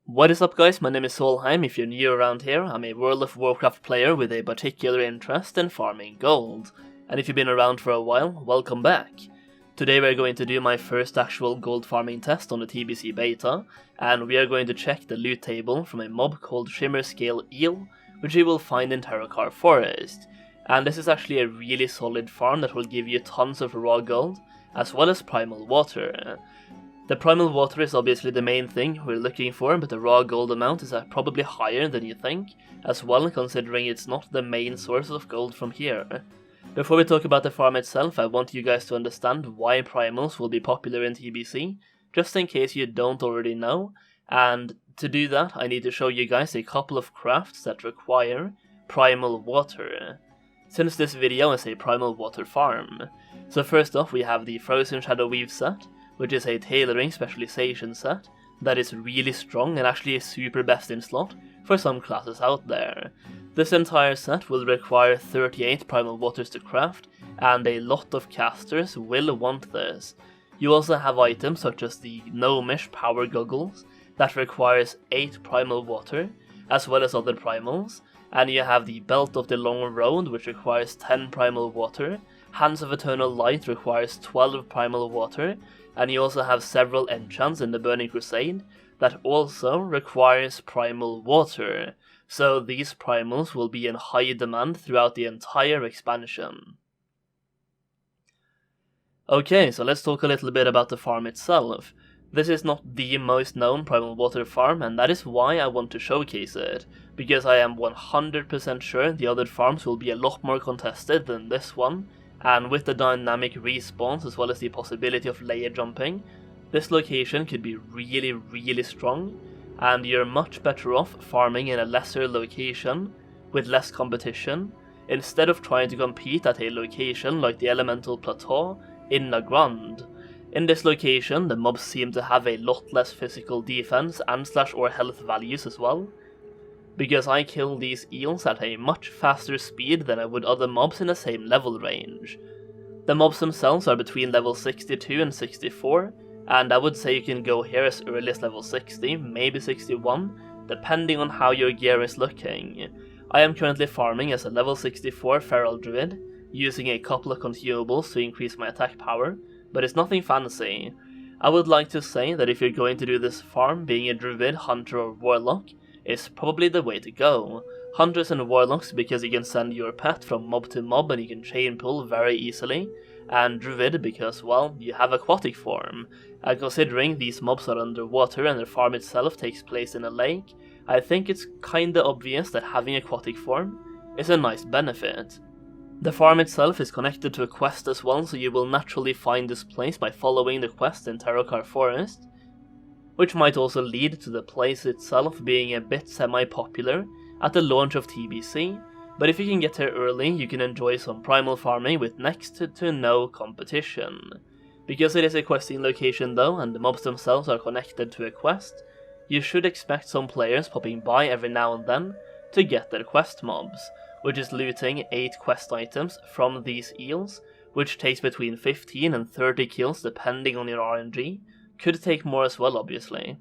What is up guys, my name is Solheim. If you're new around here, I'm a World of Warcraft player with a particular interest in farming gold. And if you've been around for a while, welcome back. Today we're going to do my first actual gold farming test on the TBC beta, and we are going to check the loot table from a mob called Shimmerscale Eel, which you will find in Terracar Forest. And this is actually a really solid farm that will give you tons of raw gold, as well as primal water. The primal water is obviously the main thing we're looking for, but the raw gold amount is probably higher than you think, as well considering it's not the main source of gold from here. Before we talk about the farm itself, I want you guys to understand why primals will be popular in TBC, just in case you don't already know, and to do that I need to show you guys a couple of crafts that require primal water, since this video is a primal water farm. So first off we have the Frozen Shadow Weave set, which is a tailoring specialization set that is really strong and actually super best in slot for some classes out there. This entire set will require 38 primal waters to craft, and a lot of casters will want this. You also have items such as the Gnomish Power Goggles that requires 8 primal water, as well as other primals, and you have the Belt of the Long Road which requires 10 primal water, Hands of Eternal Light requires 12 primal water, and you also have several enchants in the Burning Crusade that also requires primal water, so these primals will be in high demand throughout the entire expansion. Okay, so let's talk a little bit about the farm itself. This is not the most known primal water farm, and that is why I want to showcase it, because I am 100% sure the other farms will be a lot more contested than this one. And with the dynamic respawns as well as the possibility of layer jumping, this location could be really strong, and you're much better off farming in a lesser location with less competition, instead of trying to compete at a location like the Elemental Plateau in Nagrand. In this location, the mobs seem to have a lot less physical defense and /or health values as well, because I kill these eels at a much faster speed than I would other mobs in the same level range. The mobs themselves are between level 62 and 64, and I would say you can go here as early as level 60, maybe 61, depending on how your gear is looking. I am currently farming as a level 64 Feral Druid, using a couple of consumables to increase my attack power, but it's nothing fancy. I would like to say that if you're going to do this farm, being a Druid, Hunter or Warlock is probably the way to go. Hunters and Warlocks because you can send your pet from mob to mob and you can chain pull very easily, and Druid because, well, you have aquatic form. And considering these mobs are underwater and their farm itself takes place in a lake, I think it's kinda obvious that having aquatic form is a nice benefit. The farm itself is connected to a quest as well, so you will naturally find this place by following the quest in Terracar Forest, which might also lead to the place itself being a bit semi-popular at the launch of TBC, but if you can get here early, you can enjoy some primal farming with next to no competition. Because it is a questing location though, and the mobs themselves are connected to a quest, you should expect some players popping by every now and then to get their quest mobs, which is looting 8 quest items from these eels, which takes between 15 and 30 kills depending on your RNG, could take more as well obviously.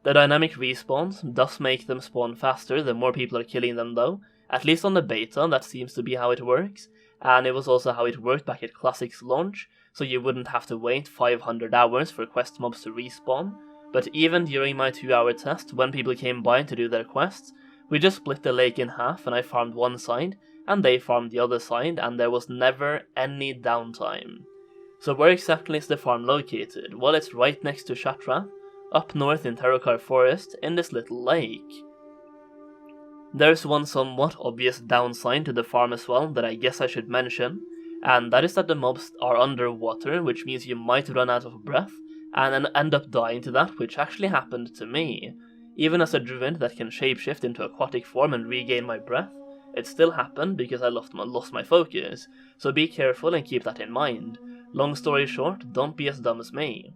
The dynamic respawns does make them spawn faster the more people are killing them though, at least on the beta that seems to be how it works, and it was also how it worked back at Classic's launch, so you wouldn't have to wait 500 hours for quest mobs to respawn, but even during my 2-hour test when people came by to do their quests, we just split the lake in half and I farmed one side and they farmed the other side, and there was never any downtime. So where exactly is the farm located? Well, it's right next to Shatrath, up north in Terracar Forest, in this little lake. There's one somewhat obvious downside to the farm as well that I guess I should mention, and that is that the mobs are underwater, which means you might run out of breath and then end up dying to that, which actually happened to me. Even as a druid that can shapeshift into aquatic form and regain my breath, it still happened because I lost my focus, so be careful and keep that in mind. Long story short, don't be as dumb as me.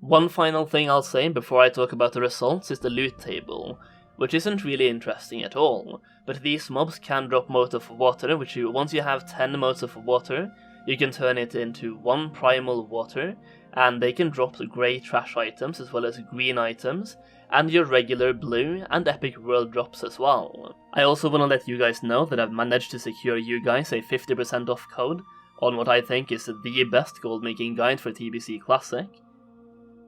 One final thing I'll say before I talk about the results is the loot table, which isn't really interesting at all, but these mobs can drop motes of water, which once you have 10 motes of water, you can turn it into 1 primal water, and they can drop grey trash items as well as green items, and your regular blue and epic world drops as well. I also want to let you guys know that I've managed to secure you guys a 50% off code on what I think is the best gold making guide for TBC Classic,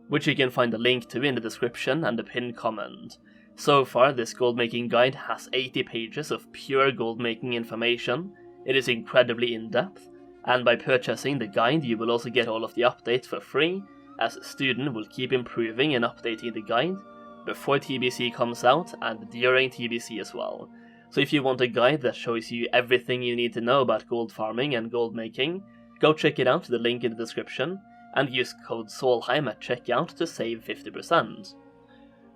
which you can find a link to in the description and the pinned comment. So far, this gold making guide has 80 pages of pure gold making information. It is incredibly in-depth, and by purchasing the guide you will also get all of the updates for free, as a student will keep improving and updating the guide before TBC comes out and during TBC as well. So if you want a guide that shows you everything you need to know about gold farming and gold making, go check it out, the link in the description, and use code Solheim at checkout to save 50%.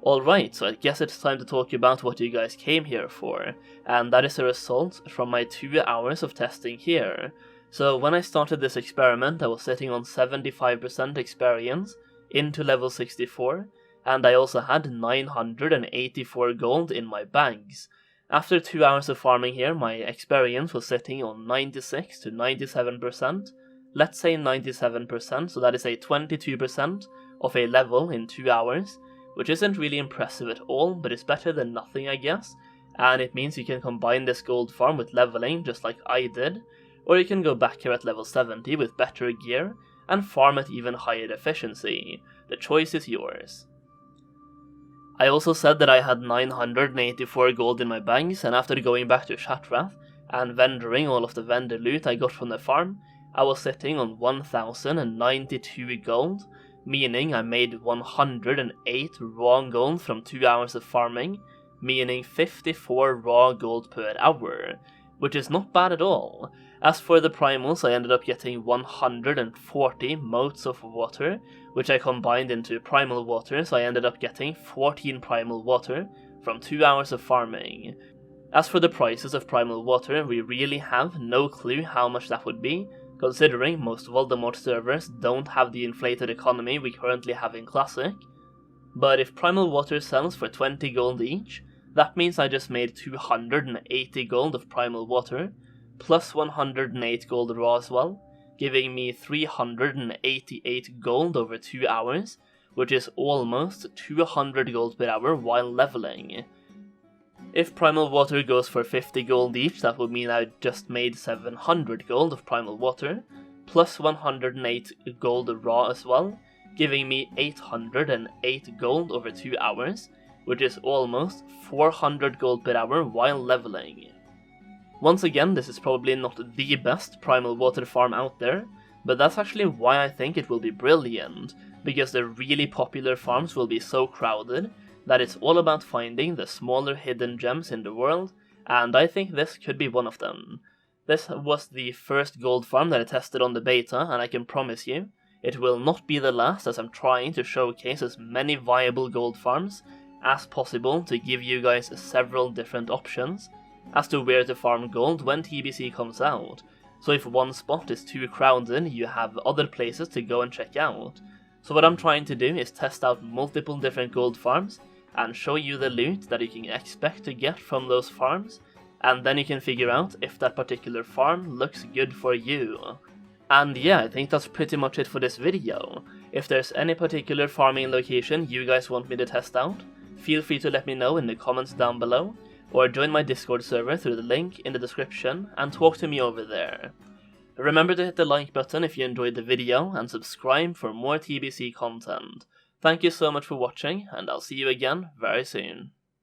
Alright, so I guess it's time to talk about what you guys came here for, and that is a result from my 2 hours of testing here. So when I started this experiment I was sitting on 75% experience into level 64, and I also had 984 gold in my bags. After 2 hours of farming here, my experience was sitting on 96 to 97%, let's say 97%, so that is a 22% of a level in 2 hours, which isn't really impressive at all, but it's better than nothing I guess, and it means you can combine this gold farm with leveling just like I did, or you can go back here at level 70 with better gear and farm at even higher efficiency. The choice is yours. I also said that I had 984 gold in my bags, and after going back to Shatrath and vendoring all of the vendor loot I got from the farm, I was sitting on 1092 gold, meaning I made 108 raw gold from 2 hours of farming, meaning 54 raw gold per hour, which is not bad at all. As for the primals, I ended up getting 140 motes of water, which I combined into primal water, so I ended up getting 14 primal water from 2 hours of farming. As for the prices of primal water, we really have no clue how much that would be, considering most Voldemort servers don't have the inflated economy we currently have in Classic. But if primal water sells for 20 gold each, that means I just made 280 gold of primal water, plus 108 gold raw as well, giving me 388 gold over 2 hours, which is almost 200 gold per hour while leveling. If primal water goes for 50 gold each, that would mean I just made 700 gold of primal water, plus 108 gold raw as well, giving me 808 gold over 2 hours, which is almost 400 gold per hour while leveling. Once again, this is probably not the best primal water farm out there, but that's actually why I think it will be brilliant, because the really popular farms will be so crowded that it's all about finding the smaller hidden gems in the world, and I think this could be one of them. This was the first gold farm that I tested on the beta, and I can promise you, it will not be the last, as I'm trying to showcase as many viable gold farms as possible to give you guys several different options as to where to farm gold when TBC comes out. So if one spot is too crowded, you have other places to go and check out. So what I'm trying to do is test out multiple different gold farms and show you the loot that you can expect to get from those farms, and then you can figure out if that particular farm looks good for you. And yeah, I think that's pretty much it for this video. If there's any particular farming location you guys want me to test out, feel free to let me know in the comments down below, or join my Discord server through the link in the description and talk to me over there. Remember to hit the like button if you enjoyed the video, and subscribe for more TBC content. Thank you so much for watching, and I'll see you again very soon.